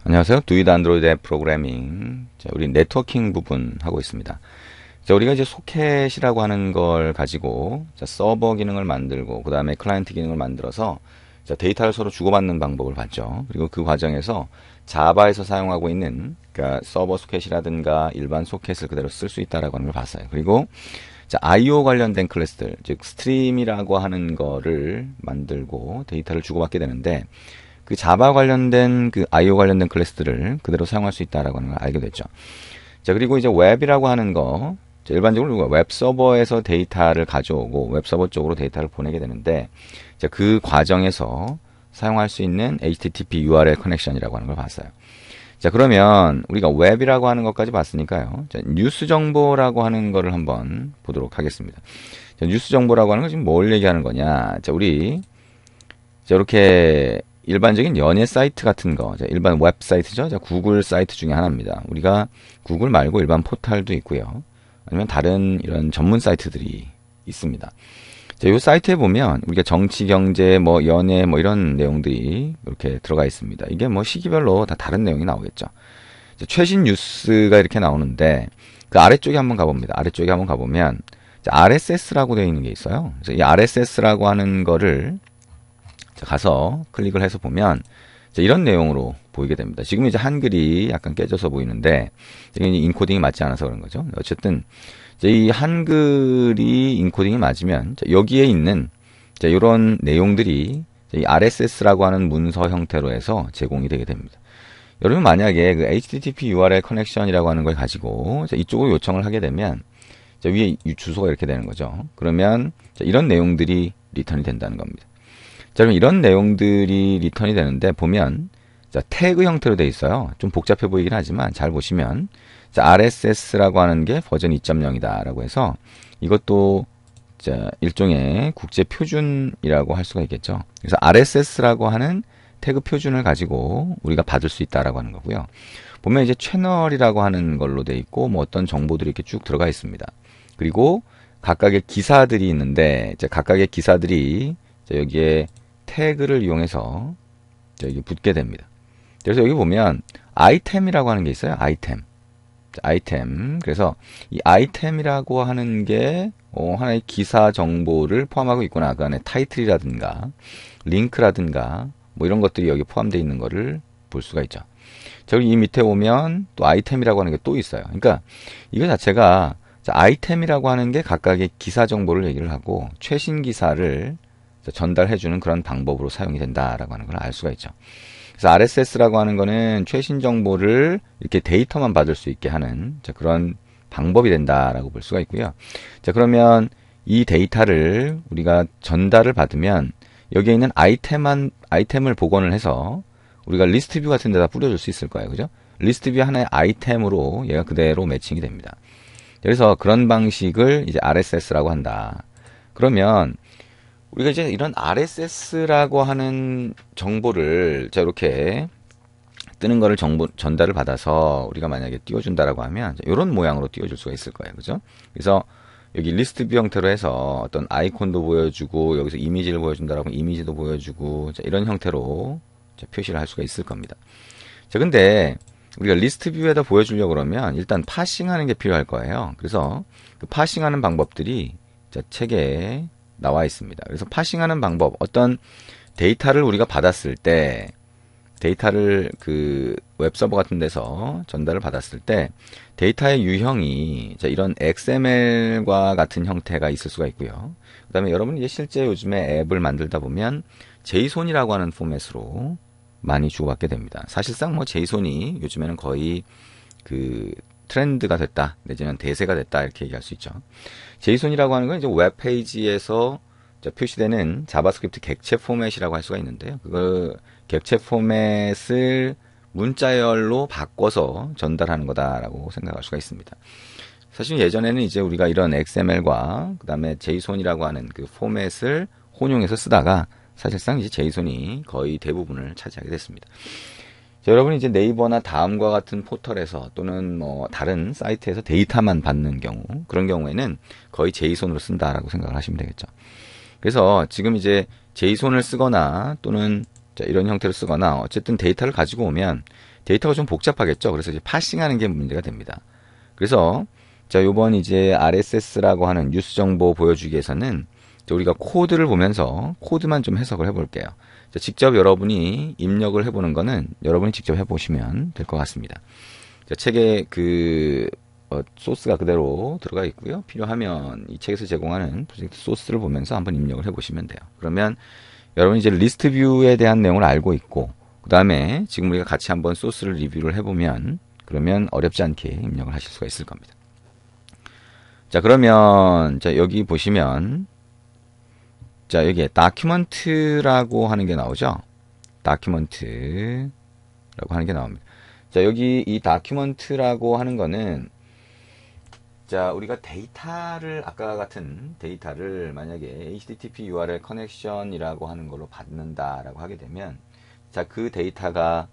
안녕하세요. 두이드 안드로이드 앱 프로그래밍. 자, 우리 네트워킹 부분 하고 있습니다. 자, 우리가 이제 소켓이라고 하는 걸 가지고 자, 서버 기능을 만들고 그 다음에 클라이언트 기능을 만들어서 자, 데이터를 서로 주고받는 방법을 봤죠. 그리고 그 과정에서 자바에서 사용하고 있는 그러니까 서버 소켓이라든가 일반 소켓을 그대로 쓸 수 있다라고 하는 걸 봤어요. 그리고 자, IO 관련된 클래스들, 즉 스트림이라고 하는 거를 만들고 데이터를 주고받게 되는데 그 자바 관련된 그 IO 관련된 클래스들을 그대로 사용할 수 있다라고 하는 걸 알게 됐죠. 자, 그리고 이제 웹이라고 하는 거, 일반적으로 웹 서버에서 데이터를 가져오고 웹 서버 쪽으로 데이터를 보내게 되는데, 자, 그 과정에서 사용할 수 있는 HTTP URL 커넥션이라고 하는 걸 봤어요. 자, 그러면 우리가 웹이라고 하는 것까지 봤으니까요. 자, 뉴스 정보라고 하는 거를 한번 보도록 하겠습니다. 자, 뉴스 정보라고 하는 건 지금 뭘 얘기하는 거냐? 자, 우리 자, 이렇게 일반적인 연예 사이트 같은 거, 자, 일반 웹사이트죠. 자, 구글 사이트 중에 하나입니다. 우리가 구글 말고 일반 포털도 있고요. 아니면 다른 이런 전문 사이트들이 있습니다. 자, 이 사이트에 보면 우리가 정치, 경제, 뭐 연예, 뭐 이런 내용들이 이렇게 들어가 있습니다. 이게 뭐 시기별로 다 다른 내용이 나오겠죠. 자, 최신 뉴스가 이렇게 나오는데 그 아래쪽에 한번 가봅니다. 아래쪽에 한번 가보면 자, RSS라고 되어 있는 게 있어요. 그래서 이 RSS라고 하는 거를 자, 가서 클릭을 해서 보면 자, 이런 내용으로 보이게 됩니다. 지금 이제 한글이 약간 깨져서 보이는데 이게 인코딩이 맞지 않아서 그런 거죠. 어쨌든 이 한글이 인코딩이 맞으면 자, 여기에 있는 자, 이런 내용들이 이 RSS라고 하는 문서 형태로 해서 제공이 되게 됩니다. 여러분 만약에 그 HTTP URL 커넥션이라고 하는 걸 가지고 자, 이쪽으로 요청을 하게 되면 자, 위에 주소가 이렇게 되는 거죠. 그러면 자, 이런 내용들이 리턴이 된다는 겁니다. 자, 그럼 이런 내용들이 리턴이 되는데 보면 자, 태그 형태로 되어 있어요. 좀 복잡해 보이긴 하지만 잘 보시면 자, RSS라고 하는 게 버전 2.0이다 라고 해서 이것도 자, 일종의 국제 표준이라고 할 수가 있겠죠. 그래서 RSS라고 하는 태그 표준을 가지고 우리가 받을 수 있다라고 하는 거고요. 보면 이제 채널이라고 하는 걸로 되어 있고 뭐 어떤 정보들이 이렇게 쭉 들어가 있습니다. 그리고 각각의 기사들이 있는데 이제 각각의 기사들이 자, 여기에 태그를 이용해서 여기 붙게 됩니다. 그래서 여기 보면 아이템이라고 하는 게 있어요. 아이템. 아이템. 그래서 이 아이템이라고 하는 게 하나의 기사 정보를 포함하고 있구나. 그 안에 타이틀이라든가 링크라든가 뭐 이런 것들이 여기 포함되어 있는 거를 볼 수가 있죠. 저기 이 밑에 오면 또 아이템이라고 하는 게 또 있어요. 그러니까 이거 자체가 아이템이라고 하는 게 각각의 기사 정보를 얘기를 하고 최신 기사를 전달해주는 그런 방법으로 사용이 된다라고 하는 걸 알 수가 있죠. 그래서 RSS라고 하는 거는 최신 정보를 이렇게 데이터만 받을 수 있게 하는 그런 방법이 된다라고 볼 수가 있고요. 자, 그러면 이 데이터를 우리가 전달을 받으면 여기에 있는 아이템을 복원을 해서 우리가 리스트 뷰 같은 데다 뿌려줄 수 있을 거예요. 그죠? 리스트 뷰 하나의 아이템으로 얘가 그대로 매칭이 됩니다. 그래서 그런 방식을 이제 RSS라고 한다. 그러면 우리가 이제 이런 RSS라고 하는 정보를 자 이렇게 뜨는 거를 전달을 받아서 우리가 만약에 띄워준다라고 하면 이런 모양으로 띄워줄 수가 있을 거예요. 그죠? 그래서 여기 리스트 뷰 형태로 해서 어떤 아이콘도 보여주고 여기서 이미지를 보여준다라고 하면 이미지도 보여주고 자, 이런 형태로 자, 표시를 할 수가 있을 겁니다. 자, 근데 우리가 리스트 뷰에다 보여주려고 그러면 일단 파싱하는 게 필요할 거예요. 그래서 그 파싱하는 방법들이 자, 책에 나와 있습니다. 그래서 파싱하는 방법, 어떤 데이터를 우리가 받았을 때, 데이터를 그 웹서버 같은 데서 전달을 받았을 때, 데이터의 유형이 이런 XML과 같은 형태가 있을 수가 있고요. 그 다음에 여러분이 이제 실제 요즘에 앱을 만들다 보면 JSON이라고 하는 포맷으로 많이 주고받게 됩니다. 사실상 뭐 JSON이 요즘에는 거의 그 트렌드가 됐다, 내지는 대세가 됐다 이렇게 얘기할 수 있죠. JSON이라고 하는 건 이제 웹페이지에서 표시되는 자바스크립트 객체 포맷이라고 할 수가 있는데요. 그 객체 포맷을 문자열로 바꿔서 전달하는 거다라고 생각할 수가 있습니다. 사실 예전에는 이제 우리가 이런 XML과 그 다음에 JSON이라고 하는 그 포맷을 혼용해서 쓰다가 사실상 이제 JSON이 거의 대부분을 차지하게 됐습니다. 자, 여러분이 이제 네이버나 다음과 같은 포털에서 또는 뭐 다른 사이트에서 데이터만 받는 경우, 그런 경우에는 거의 JSON으로 쓴다라고 생각을 하시면 되겠죠. 그래서 지금 이제 JSON을 쓰거나 또는 이런 형태로 쓰거나 어쨌든 데이터를 가지고 오면 데이터가 좀 복잡하겠죠. 그래서 이제 파싱하는 게 문제가 됩니다. 그래서 자, 요번 이제 RSS라고 하는 뉴스 정보 보여주기 위해서는 우리가 코드를 보면서 코드만 좀 해석을 해볼게요. 자, 직접 여러분이 입력을 해보는 거는 여러분이 직접 해보시면 될 것 같습니다. 자, 책에 소스가 그대로 들어가 있고요. 필요하면 이 책에서 제공하는 프로젝트 소스를 보면서 한번 입력을 해보시면 돼요. 그러면 여러분이 이제 리스트 뷰에 대한 내용을 알고 있고, 그 다음에 지금 우리가 같이 한번 소스를 리뷰를 해보면, 그러면 어렵지 않게 입력을 하실 수가 있을 겁니다. 자, 그러면 자, 여기 보시면 자, 여기에 다큐먼트라고 하는 게 나오죠. 다큐먼트라고 하는 게 나옵니다. 자, 여기 이 다큐먼트라고 하는 거는 자, 우리가 데이터를 아까 같은 데이터를 만약에 HTTP URL 커넥션이라고 하는 걸로 받는다라고 하게 되면 자, 그 데이터가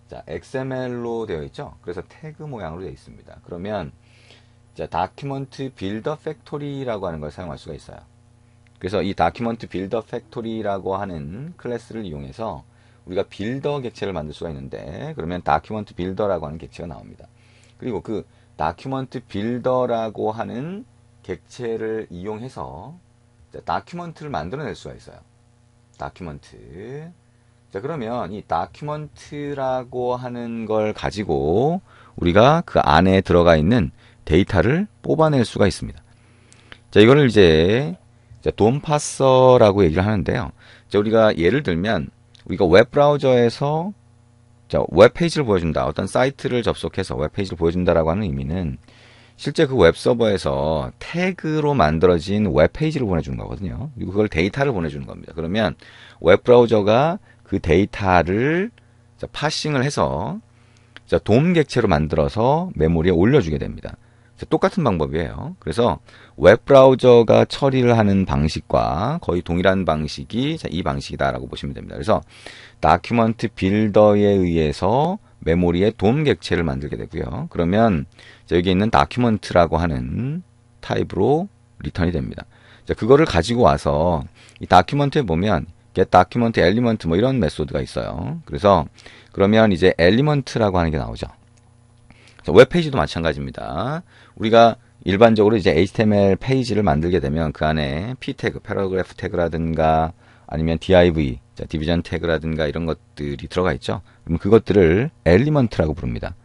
자, XML로 되어 있죠. 그래서 태그 모양으로 되어 있습니다. 그러면 자, 다큐먼트 빌더 팩토리라고 하는 걸 사용할 수가 있어요. 그래서 이 다큐먼트 빌더 팩토리라고 하는 클래스를 이용해서 우리가 빌더 객체를 만들 수가 있는데, 그러면 다큐먼트 빌더라고 하는 객체가 나옵니다. 그리고 그 다큐먼트 빌더라고 하는 객체를 이용해서 다큐먼트를 만들어낼 수가 있어요. 다큐먼트. 자, 그러면 이 다큐먼트라고 하는 걸 가지고 우리가 그 안에 들어가 있는 데이터를 뽑아낼 수가 있습니다. 자, 이거를 이제 돔 파서라고 얘기를 하는데요. 자, 우리가 예를 들면 우리가 웹 브라우저에서 자, 웹페이지를 보여준다. 어떤 사이트를 접속해서 웹페이지를 보여준다라고 하는 의미는 실제 그 웹 서버에서 태그로 만들어진 웹페이지를 보내주는 거거든요. 그리고 그걸 데이터를 보내주는 겁니다. 그러면 웹 브라우저가 그 데이터를 자, 파싱을 해서 자, 돔 객체로 만들어서 메모리에 올려주게 됩니다. 자, 똑같은 방법이에요. 그래서 웹 브라우저가 처리를 하는 방식과 거의 동일한 방식이 자, 이 방식이다라고 보시면 됩니다. 그래서 다큐먼트 빌더에 의해서 메모리에 돔 객체를 만들게 되고요. 그러면 자, 여기 있는 다큐먼트라고 하는 타입으로 리턴이 됩니다. 자, 그거를 가지고 와서 이 다큐먼트에 보면 get document element 뭐 이런 메소드가 있어요. 그래서 그러면 이제 element라고 하는 게 나오죠. 자, 웹페이지도 마찬가지입니다. 우리가 일반적으로 이제 HTML 페이지를 만들게 되면 그 안에 p 태그, 패러그래프 태그라든가 아니면 div, 자, 디비전 태그라든가 이런 것들이 들어가 있죠. 그럼 그것들을 element라고 부릅니다.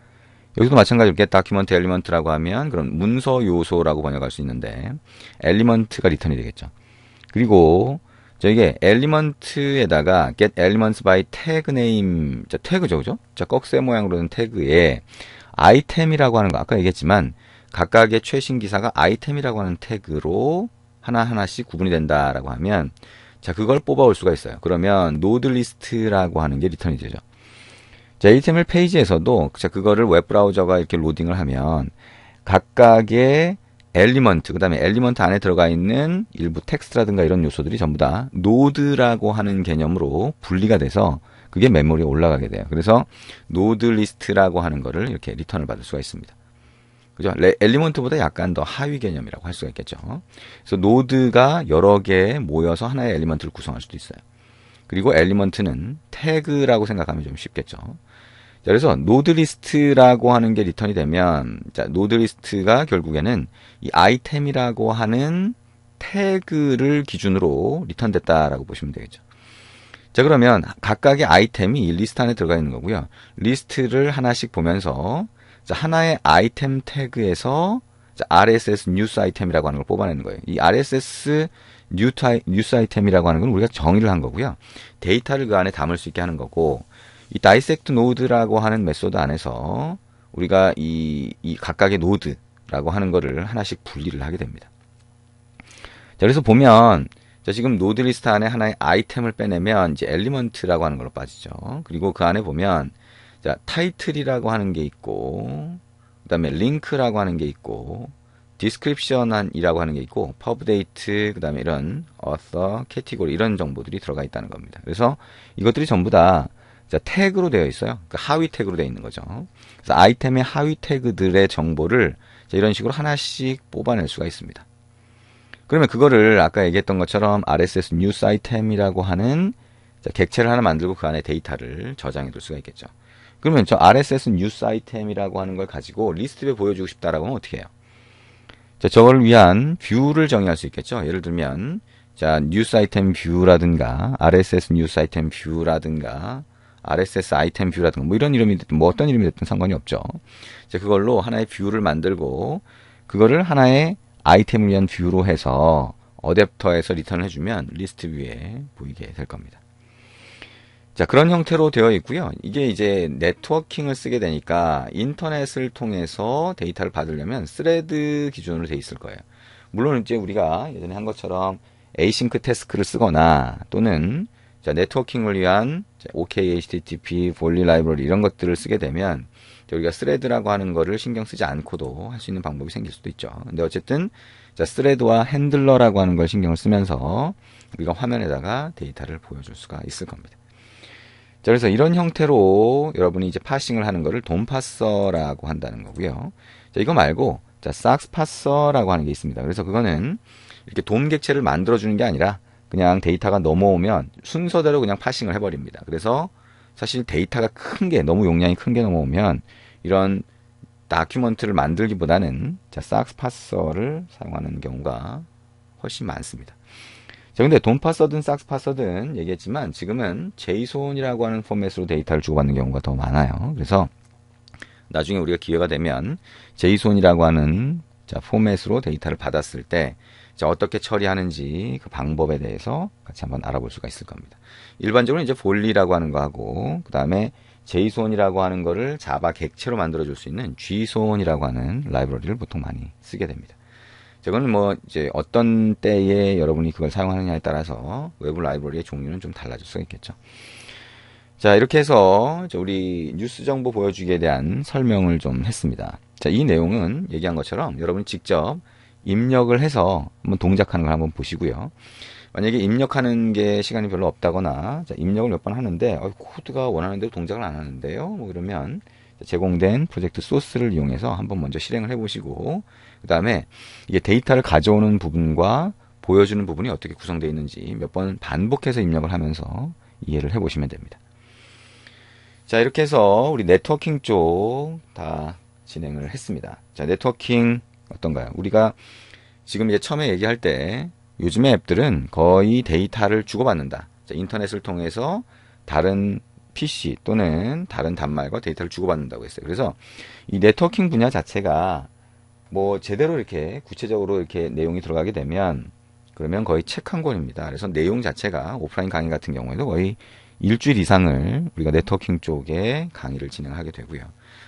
여기도 마찬가지로 get document element라고 하면 그럼 문서 요소라고 번역할 수 있는데 element가 리턴이 되겠죠. 그리고 이게 element에다가 get elements by tag name, 자, 태그죠, 그죠? 자, 꺽쇠 모양으로 된 태그에 아이템이라고 하는 거 아까 얘기했지만 각각의 최신 기사가 아이템이라고 하는 태그로 하나하나씩 구분이 된다라고 하면 자, 그걸 뽑아올 수가 있어요. 그러면 노드 리스트라고 하는 게 리턴이 되죠. 자, HTML 페이지에서도 자, 그거를 웹 브라우저가 이렇게 로딩을 하면 각각의 엘리먼트, 그 다음에 엘리먼트 안에 들어가 있는 일부 텍스트라든가 이런 요소들이 전부 다 노드라고 하는 개념으로 분리가 돼서 그게 메모리에 올라가게 돼요. 그래서 노드 리스트라고 하는 거를 이렇게 리턴을 받을 수가 있습니다. 그죠? 엘리먼트보다 약간 더 하위 개념이라고 할 수가 있겠죠. 그래서 노드가 여러 개 모여서 하나의 엘리먼트를 구성할 수도 있어요. 그리고 엘리먼트는 태그라고 생각하면 좀 쉽겠죠. 자, 그래서 노드 리스트라고 하는 게 리턴이 되면 자, 노드 리스트가 결국에는 이 아이템이라고 하는 태그를 기준으로 리턴됐다라고 보시면 되겠죠. 자, 그러면 각각의 아이템이 이 리스트 안에 들어가 있는 거고요. 리스트를 하나씩 보면서 자, 하나의 아이템 태그에서 자, RSS 뉴스 아이템이라고 하는 걸 뽑아내는 거예요. 이 RSS 뉴스 아이템이라고 하는 건 우리가 정의를 한 거고요. 데이터를 그 안에 담을 수 있게 하는 거고, 이 dissect node라고 하는 메소드 안에서 우리가 이 각각의 노드라고 하는 거를 하나씩 분리를 하게 됩니다. 자, 그래서 보면 자, 지금 노드 리스트 안에 하나의 아이템을 빼내면 이제 엘리먼트라고 하는 걸로 빠지죠. 그리고 그 안에 보면 자, 타이틀이라고 하는 게 있고, 그 다음에 링크라고 하는 게 있고, 디스크립션이라고 하는 게 있고, 퍼브데이트, 그 다음에 이런 author, 캐티고리 이런 정보들이 들어가 있다는 겁니다. 그래서 이것들이 전부 다 자, 태그로 되어 있어요. 그러니까 하위 태그로 되어 있는 거죠. 그래서 아이템의 하위 태그들의 정보를 자, 이런 식으로 하나씩 뽑아낼 수가 있습니다. 그러면 그거를 아까 얘기했던 것처럼 RSS 뉴스 아이템이라고 하는 자, 객체를 하나 만들고 그 안에 데이터를 저장해 둘 수가 있겠죠. 그러면 저 RSS 뉴스 아이템이라고 하는 걸 가지고 리스트에 보여주고 싶다라고 하면 어떻게 해요? 자, 저걸 위한 뷰를 정의할 수 있겠죠. 예를 들면 자, 뉴스 아이템 뷰라든가 RSS 뉴스 아이템 뷰라든가 RSS 아이템 뷰라든가 뭐 이런 이름이 됐든 뭐 어떤 이름이 됐든 상관이 없죠. 자, 그걸로 하나의 뷰를 만들고 그거를 하나의 아이템을 위한 뷰로 해서 어댑터에서 리턴을 해주면 리스트 뷰에 보이게 될 겁니다. 자, 그런 형태로 되어 있고요. 이게 이제 네트워킹을 쓰게 되니까 인터넷을 통해서 데이터를 받으려면 스레드 기준으로 돼 있을 거예요. 물론 이제 우리가 예전에 한 것처럼 에이싱크 태스크를 쓰거나 또는 자, 네트워킹을 위한 OK HTTP, 볼리 라이브러리 이런 것들을 쓰게 되면 우리가 스레드라고 하는 거를 신경 쓰지 않고도 할 수 있는 방법이 생길 수도 있죠. 근데 어쨌든 자, 스레드와 핸들러라고 하는 걸 신경을 쓰면서 우리가 화면에다가 데이터를 보여줄 수가 있을 겁니다. 자, 그래서 이런 형태로 여러분이 이제 파싱을 하는 거를 돔파서라고 한다는 거고요. 자, 이거 말고 자, 삭스파서라고 하는 게 있습니다. 그래서 그거는 이렇게 돔 객체를 만들어주는 게 아니라 그냥 데이터가 넘어오면 순서대로 그냥 파싱을 해버립니다. 그래서 사실 데이터가 큰 게, 너무 용량이 큰 게 넘어오면 이런 다큐먼트를 만들기보다는 자, 삭스파서를 사용하는 경우가 훨씬 많습니다. 자, 근데 돔파서든 삭스파서든 얘기했지만 지금은 제이손이라고 하는 포맷으로 데이터를 주고받는 경우가 더 많아요. 그래서 나중에 우리가 기회가 되면 제이손이라고 하는 자, 포맷으로 데이터를 받았을 때 자, 어떻게 처리하는지 그 방법에 대해서 같이 한번 알아볼 수가 있을 겁니다. 일반적으로 이제 볼리라고 하는 거 하고 그 다음에 제이손이라고 하는 거를 자바 객체로 만들어줄 수 있는 G손이라고 하는 라이브러리를 보통 많이 쓰게 됩니다. 저거는 뭐 이제 어떤 때에 여러분이 그걸 사용하느냐에 따라서 외부 라이브러리의 종류는 좀 달라질 수가 있겠죠. 자, 이렇게 해서 우리 뉴스 정보 보여주기에 대한 설명을 좀 했습니다. 자, 이 내용은 얘기한 것처럼 여러분이 직접 입력을 해서 한번 동작하는 걸 한번 보시고요. 만약에 입력하는 게 시간이 별로 없다거나 자, 입력을 몇 번 하는데 코드가 원하는 대로 동작을 안 하는데요. 뭐 그러면 제공된 프로젝트 소스를 이용해서 한번 먼저 실행을 해보시고 그 다음에 이게 데이터를 가져오는 부분과 보여주는 부분이 어떻게 구성되어 있는지 몇 번 반복해서 입력을 하면서 이해를 해보시면 됩니다. 자, 이렇게 해서 우리 네트워킹 쪽 다 진행을 했습니다. 자, 네트워킹 어떤가요? 우리가 지금 이제 처음에 얘기할 때 요즘의 앱들은 거의 데이터를 주고받는다. 자, 인터넷을 통해서 다른 PC 또는 다른 단말과 데이터를 주고받는다고 했어요. 그래서 이 네트워킹 분야 자체가 뭐 제대로 이렇게 구체적으로 이렇게 내용이 들어가게 되면 그러면 거의 책 한 권입니다. 그래서 내용 자체가 오프라인 강의 같은 경우에도 거의 일주일 이상을 우리가 네트워킹 쪽에 강의를 진행하게 되고요.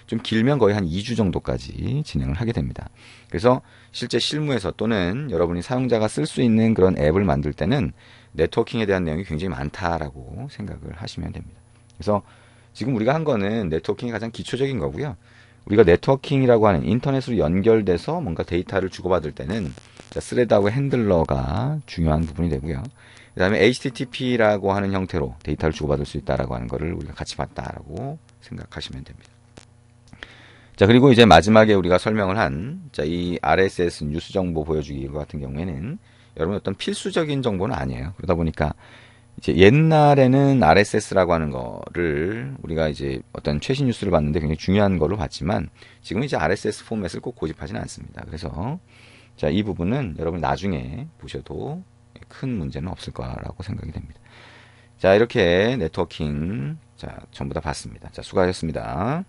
좀 길면 거의 한 2주 정도까지 진행을 하게 됩니다. 그래서 실제 실무에서 또는 여러분이 사용자가 쓸 수 있는 그런 앱을 만들 때는 네트워킹에 대한 내용이 굉장히 많다라고 생각을 하시면 됩니다. 그래서 지금 우리가 한 거는 네트워킹이 가장 기초적인 거고요. 우리가 네트워킹이라고 하는 인터넷으로 연결돼서 뭔가 데이터를 주고받을 때는 스레드하고 핸들러가 중요한 부분이 되고요. 그 다음에 HTTP라고 하는 형태로 데이터를 주고받을 수 있다라고 하는 거를 우리가 같이 봤다라고 생각하시면 됩니다. 자, 그리고 이제 마지막에 우리가 설명을 한, 자, 이 RSS 뉴스 정보 보여주기 같은 경우에는 여러분 어떤 필수적인 정보는 아니에요. 그러다 보니까 이제 옛날에는 RSS라고 하는 거를 우리가 이제 어떤 최신 뉴스를 봤는데 굉장히 중요한 걸로 봤지만 지금 이제 RSS 포맷을 꼭 고집하지는 않습니다. 그래서 자, 이 부분은 여러분 나중에 보셔도 큰 문제는 없을 거라고 생각이 됩니다. 자, 이렇게 네트워킹 자, 전부 다 봤습니다. 자, 수고하셨습니다.